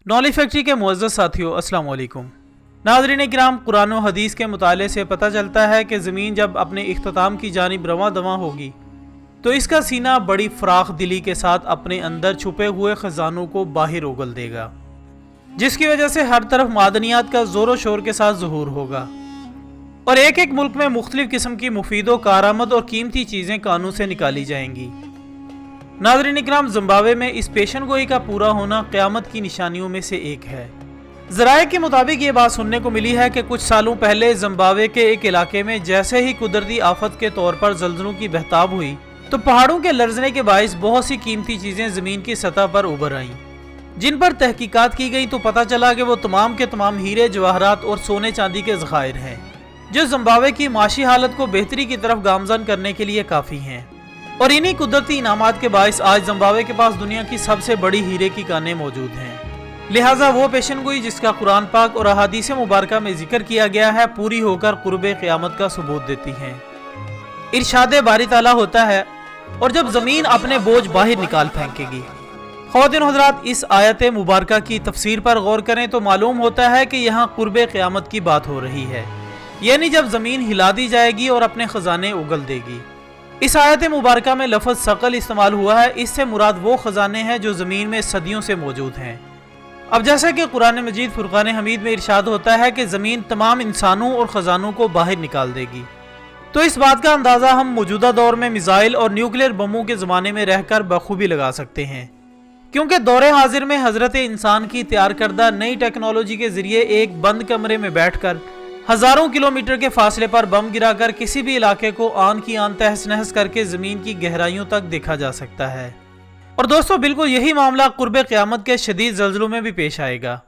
Knowledge factory के मुअज़्ज़ज़ साथियों, अस्सलाम वालेकुम। नाज़रीन किराम, कुरान और हदीस के मुताले से पता चलता है कि ज़मीन जब अपने इख्तिताम की जानिब रवां दवां होगी तो इसका सीना बड़ी फ़राख दिली के साथ अपने अंदर छुपे हुए ख़जानों को बाहर उगल देगा, जिसकी वजह से हर तरफ मादनियात का ज़ोर शोर के साथ ज़हूर होगा और एक एक मुल्क में मुख्तलिफ़ किस्म की मुफीद व कारआमद और कीमती चीज़ें कानून से निकाली जाएंगी। नाज़रीन इकराम, ज़िम्बाब्वे में इस पेशन गोई का पूरा होना क़यामत की निशानियों में से एक है। ज़राए के मुताबिक ये बात सुनने को मिली है कि कुछ सालों पहले ज़िम्बाब्वे के एक इलाके में जैसे ही कुदरती आफत के तौर पर ज़लज़लों की बहताब हुई तो पहाड़ों के लरज़ने के बाइस बहुत सी कीमती चीज़ें ज़मीन की सतह पर उभर आईं, जिन पर तहकीकात की गई तो पता चला कि वो तमाम के तमाम हीरे, जवाहरात और सोने चांदी के ज़खायर हैं, जो ज़िम्बाब्वे की माशी हालत को बेहतरी की तरफ गामज़न करने के लिए काफ़ी हैं। और इन्हीं कुदरती इनामात के बाइस आज ज़िम्बाब्वे के पास दुनिया की सबसे बड़ी हीरे की कानें मौजूद हैं। लिहाजा वो पेशन गोई जिसका कुरान पाक और अहादीस मुबारका में जिक्र किया गया है, पूरी होकर कुर्बे क़यामत का सबूत देती हैं। इरशादे बारी ताला होता है, और जब ज़मीन अपने बोझ बाहर निकाल फेंकेगी। ख़वातीन और हज़रात, इस आयत मुबारका की तफसीर पर गौर करें तो मालूम होता है कि यहाँ कुर्बे क़यामत की बात हो रही है, यानी जब ज़मीन हिला दी जाएगी और अपने ख़जाने उगल देगी। इस आयत मुबारका में लफ्ज़ सकल इस्तेमाल हुआ है। इससे मुराद वो ख़जाने हैं जो ज़मीन में सदियों से मौजूद हैं। अब जैसा कि कुरान मजीद फुरक़ान हमीद में इरशाद होता है कि ज़मीन तमाम इंसानों और ख़जानों को बाहर निकाल देगी, तो इस बात का अंदाज़ा हम मौजूदा दौर में मिसाइल और न्यूक्लियर बमों के ज़माने में रहकर बखूबी लगा सकते हैं, क्योंकि दौरे हाजिर में हज़रत इंसान की तैयार करदा नई टेक्नोलॉजी के ज़रिए एक बंद कमरे में बैठ कर हज़ारों किलोमीटर के फासले पर बम गिराकर किसी भी इलाके को आन की आन तहस नहस करके ज़मीन की गहराइयों तक देखा जा सकता है। और दोस्तों, बिल्कुल यही मामला कुर्बे क़यामत के शदीद ज़लज़लों में भी पेश आएगा।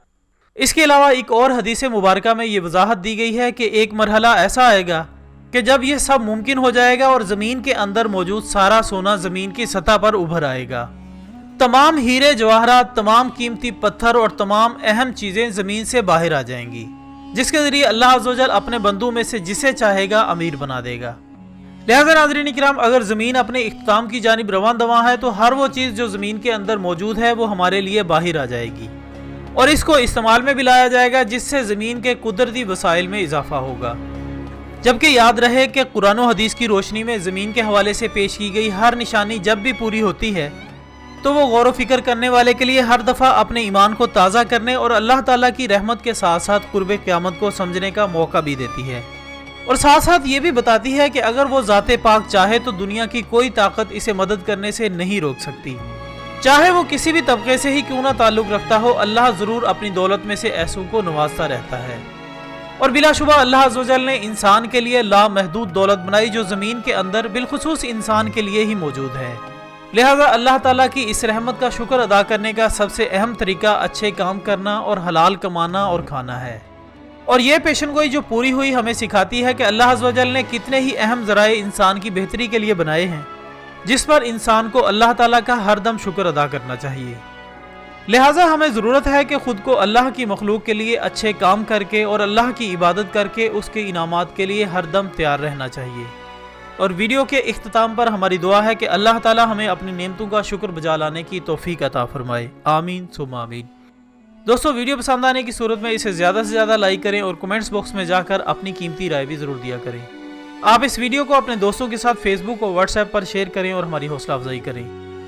इसके अलावा एक और हदीस मुबारका में ये वजाहत दी गई है कि एक मरहला ऐसा आएगा कि जब ये सब मुमकिन हो जाएगा और ज़मीन के अंदर मौजूद सारा सोना ज़मीन की सतह पर उभर आएगा। तमाम हीरे, जवाहरात, तमाम कीमती पत्थर और तमाम अहम चीज़ें ज़मीन से बाहर आ जाएंगी, जिसके ज़रिए अल्लाह अज़्ज़ व जल अपने बंदों में से जिसे चाहेगा अमीर बना देगा। लिहाजा नाज़रीन किराम, अगर ज़मीन अपने इख्तिताम की जानिब रवां दवां है तो हर वो चीज़ जो ज़मीन के अंदर मौजूद है वो हमारे लिए बाहर आ जाएगी और इसको इस्तेमाल में भी लाया जाएगा, जिससे ज़मीन के कुदरती वसाइल में इजाफा होगा। जबकि याद रहे कि कुरान और हदीस की रोशनी में ज़मीन के हवाले से पेश की गई हर निशानी जब भी पूरी होती है तो वो गौर व फिक्र करने वाले के लिए हर दफ़ा अपने ईमान को ताज़ा करने और अल्लाह ताला की रहमत के साथ साथ कुर्बे क़यामत को समझने का मौका भी देती है, और साथ साथ ये भी बताती है कि अगर वो ज़ाते पाक चाहे तो दुनिया की कोई ताकत इसे मदद करने से नहीं रोक सकती। चाहे वो किसी भी तबके से ही क्यों ना ताल्लुक़ रखता हो, अल्लाह ज़रूर अपनी दौलत में से ऐसों को नवाजता रहता है। और बिलाशुबा अल्लाह अज़्ज़ व जल ने इंसान के लिए लामहदूद दौलत बनाई जो ज़मीन के अंदर बिलखुसूस इंसान के लिए ही मौजूद है। लिहाजा अल्लाह ताला की इस रहमत का शुक्र अदा करने का सबसे अहम तरीका अच्छे काम करना और हलाल कमाना और खाना है। और ये पेशन गोई जो पूरी हुई हमें सिखाती है कि अल्लाह अज़्ज़ व जल ने कितने ही अहम ज़राए इंसान की बेहतरी के लिए बनाए हैं, जिस पर इंसान को अल्लाह ताला का हर दम शुक्र अदा करना चाहिए। लिहाजा हमें ज़रूरत है कि ख़ुद को अल्लाह की मखलूक के लिए अच्छे काम करके और अल्लाह की इबादत करके उसके इनामात के लिए हर दम तैयार रहना चाहिए। और वीडियो के इख्तिताम पर हमारी दुआ है कि अल्लाह ताला हमें अपनी नेमतों का शुक्र बजा लाने की तौफीक अता फरमाए। आमीन सुम्मा आमीन। दोस्तों, वीडियो पसंद आने की सूरत में इसे ज़्यादा से ज़्यादा लाइक करें और कमेंट्स बॉक्स में जाकर अपनी कीमती राय भी ज़रूर दिया करें। आप इस वीडियो को अपने दोस्तों के साथ फेसबुक और व्हाट्सएप पर शेयर करें और हमारी हौसला अफजाई करें।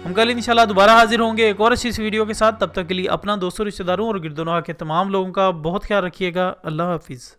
हम कल इंशाल्लाह दोबारा हाजिर होंगे एक और अच्छी वीडियो के साथ। तब तक के लिए अपना, दोस्तों, रिश्तेदारों और गिरदोनवा के तमाम लोगों का बहुत ख्याल रखिएगा। अल्लाह हाफिज़।